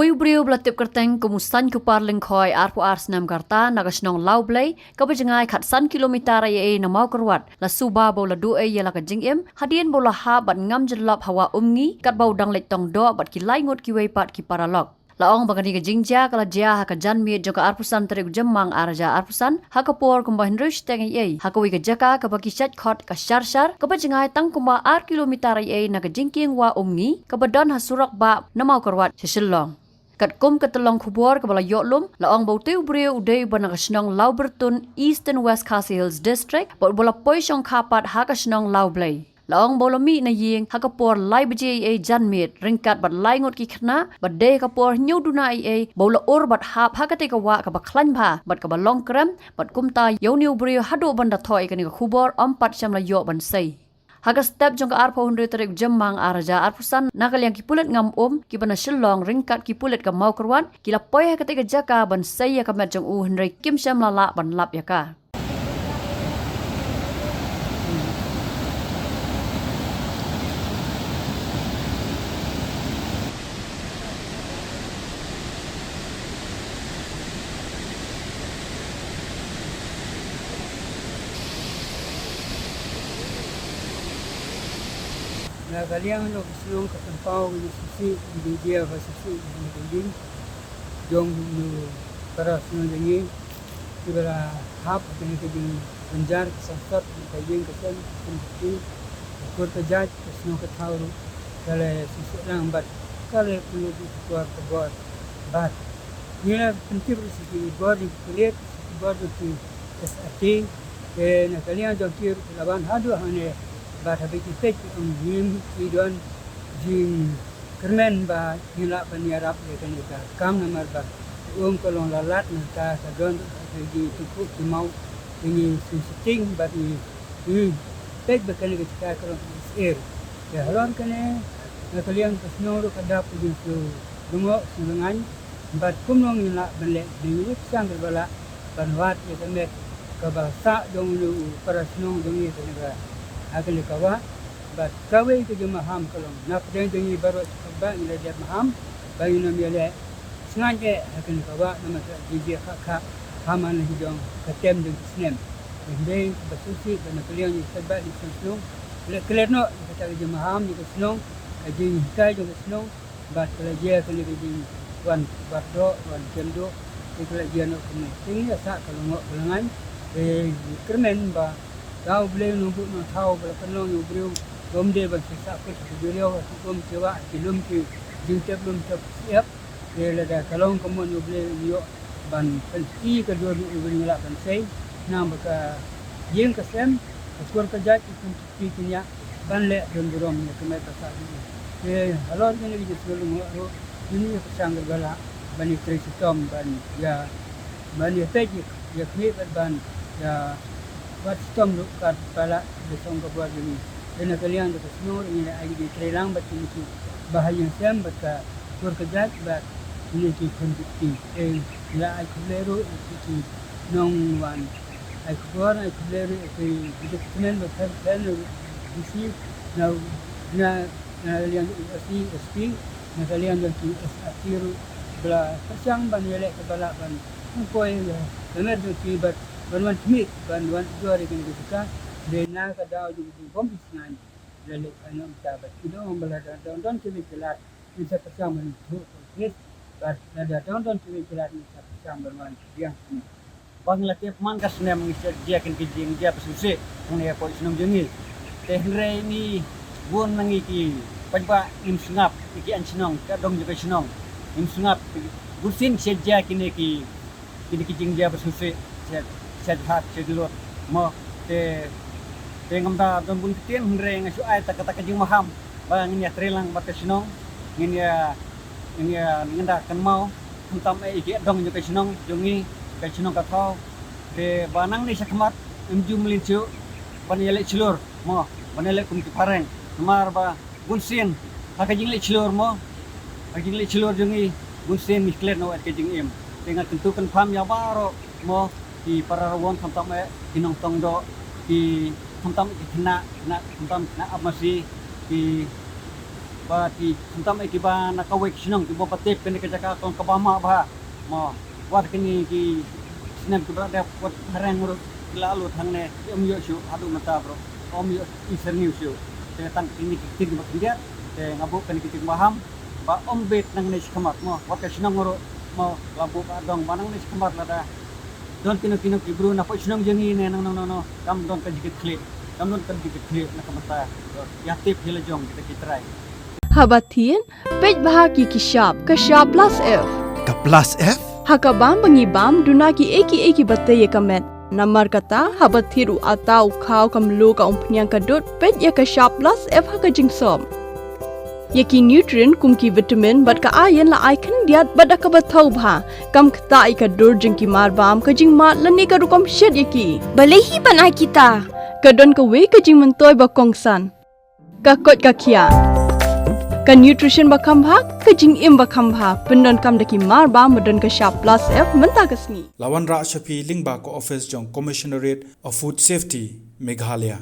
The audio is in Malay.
Muy brio blatip kerteng kemusan kupar lengkoi arpu arsnam karta nagasnong laublay kabajengai khatsan kilometer ye na mau kerwat la suba bola du e yela kajing em hadien bola ha bat ngam jelap hawa umngi kat bau dang lek tong do bat ki lai ngot ki wei pat ki paralok laong bagani ke jingja kala dia ha ka janmi joka arpusan tere jemmang arja arpusan ha ka por kumba hendrish teng ye ha ka wi ka jaka ka baki chat khot ka shar shar ka bajengai tang kumba ar kilometer ye na ka jingking wa umngi ka badan ha surak ba na mau kerwat seselong kat kum ketelong kubur ke bala yoklum laong bautiu brio udai bana kasnong Lauberton East and West Khasi Hills District bot bola poisong kapat ha kasnong Laublay laong bolomi na ying ha kapor lai bje e janmit ringkat bat lai ngot ki khna bat de kapor nyu duna e bola or bat hap ha kate ka wa ka ba khlan pha bat ka ba long kram bat kumta yoniu brio hado banda thoi kani ka kubur ompat cham la yo ban sei Haga step jong ka arpo hundre tarik jemmang araja arpusan nakal yang kipulet ngam ki bana shillong ringkat kipulet ka mau kerwan kila poy ha ketika jaka ban saya ka met jong hundre kim syam lala ban lap ya ka Na kaliang lo kisulong katampaw ni susi di dia ba susi ni ding jong nu para suno ni kibara hap ni ke ding banjar sasat ni kayeng kesan ni kur ka jaj suno ka thauru kale susi lang bat kale perlu di kuat buat bat ni la penting susi buat di kulit buat di SAT ke na kaliang jong kir laban hadu hane bat habis kita jim idon jim kermen ba hila paniarap lekan ika kam namar ba kolong lalat nata sadon di tuku mau ini sisiting bat ni tek bekan kita kolong air ya halon kene nakalian kasno ro kadap di su dungo sungan bat kumnong hila benle di sang bala banwat ya kemet kabasa dong lu parasnong dong itu negara akan dikawa bat kawai ke maham kalong nak den dengi baru ba ila dia maham bayu nam yale sengaja akan dikawa nama dia kak haman hidong katem deng snem deng basusi dan kalian ni sebab di senung kelerno kata dia maham di senung aji kai di senung bat kala dia akan di wan bardo wan kendo kala dia no kene tinggi asa kalau ngok belangan kermen ba Kau boleh numpuk nak tahu kalau kenal you beri gomde bangsa sakit beliau hukum cewa belum ke jumpa belum siap dia ada kalau kamu you boleh you ban pensi kedua you beri ngelak pensai nam baka yang kesem askur kerja itu punya ban le dan buram ni kemai pasal ini kalau ini di sebelum ini pasang gergala ban istri sitom ban ya ban ya tegi ya kini ban ya buat stom kat pala besong kebuat ini. Dan kalian dekat semua ini lagi di Trelang bat ini bahaya sem bat tur kejat bat ini di kondisi la ai kuleru itu nong wan ai kuleru itu dokumen bat kan di na kalian SP na kalian dan SAT bela pasang ban yelek kepala ban koi benar tu bat Banwan hit, banwan dua rekan kita, dena kada di kompis ngan, lalu anam tabat. Itu membela don cumi celat, bisa pasang menuju kompis, ada don cumi celat bisa pasang banwan yang ini. Bang latih man kasnya mengisah dia kan kijing dia pesusi, mengenai polis enam jengil. Tehre ini buon nangiki, pajba im sungap, iki ancinong, kadong juga cinong, im sungap, gusin seja kini kijing dia pesusi. Sehat segelur mo te ngamda don bun tien hre ngasu ai ta kata kajing maham bang ini trelang batasinong ini ngenda kan mau hentam iki dong juga sinong jongi ka sinong ka thau te banang ni sakmat emju melincu banele cilur mo banele kum pareng mar ba gunsin ha kajing le cilur mo kajing le cilur jongi gunsin miklet no kajing em dengan tentukan pam ya baro mo di para rawon tamtam dinong tongdo di tamtam kena tamtam kena apa masih di ba ti sentam ki ba nakawek sinong ti bo patip kini kejaka kon kabama ba mo wat kini ki sinem ki ba da wat harang ro lalu thangne yo shu adu mata bro yo iserniu shu te tang kini ki ba kindia te ngabu kini ki paham ba bet nang nes kamat mo wat ka sinong ro mo lampu ka dong banang nes kamat lada don kino ki bro na po sinong jengi ne nang no kam don ka dikit klik kam don ka dikit klik na kamata ya tip hila jong kita try Habatin, pej bahagi ki shop, ka shop plus F. Ka plus F? Hakabam bangibam duna ki eki bate ye kamet. Namar kata habathiru atau khau kamlu ka umpnyang kadut pej ya ka shop plus F haka jingsom. Yaki nutrient kum ki vitamin bat ka ayen la icon diat bat ka bathau bha kam kta i ka dur jing ki mar bam ka jing mat lani ka rukom shed yaki. Balehi banai kita. Kadon ka we ka jing mentoy ba kongsan. Ka kot ka kia. Ka nutrition bakam bha ka jing im bakam bha pendon kam daki mar ba modon ka shop plus F menta kasni Lawan Ra Shafi Lingba ko office jong Commissionerate of Food Safety Meghalaya